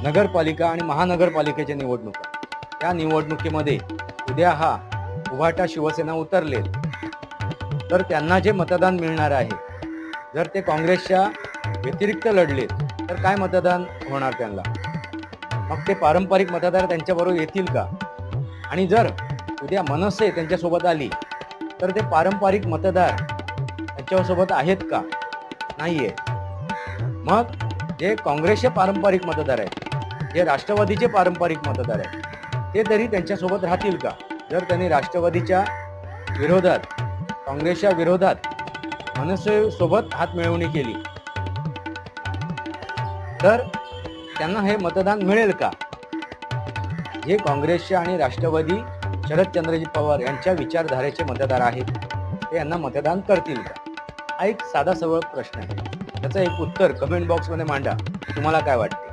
नगरपालिका आणि महानगरपालिकेच्या निवडणुका, त्या निवडणुकीमध्ये उद्या हा उभाटा शिवसेना उतरले तर त्यांना जे मतदान मिळणार आहे, जर ते काँग्रेसच्या व्यतिरिक्त लढले तर काय मतदान होणार त्यांना? मग ते पारंपरिक मतदार त्यांच्याबरोबर येतील का? आणि जर उद्या मनसे त्यांच्यासोबत आली तर ते पारंपरिक मतदार त्यांच्यासोबत आहेत का? नाही आहे. मग जे काँग्रेसचे पारंपरिक मतदार आहेत, जे राष्ट्रवादीचे पारंपरिक मतदार आहेत, ते तरी त्यांच्यासोबत राहतील का? जर त्यांनी राष्ट्रवादीच्या विरोधात, काँग्रेसच्या विरोधात मनसेसोबत हातमिळवणी केली तर त्यांना हे मतदान मिळेल का? जे काँग्रेसचे आणि राष्ट्रवादी शरदचंद्रजी पवार यांच्या विचारधारेचे मतदार आहेत, ते यांना मतदान करतील का? हा एक साधा सरळ प्रश्न आहे. त्याचं एक उत्तर कमेंट बॉक्समध्ये मांडा. तुम्हाला काय वाटते?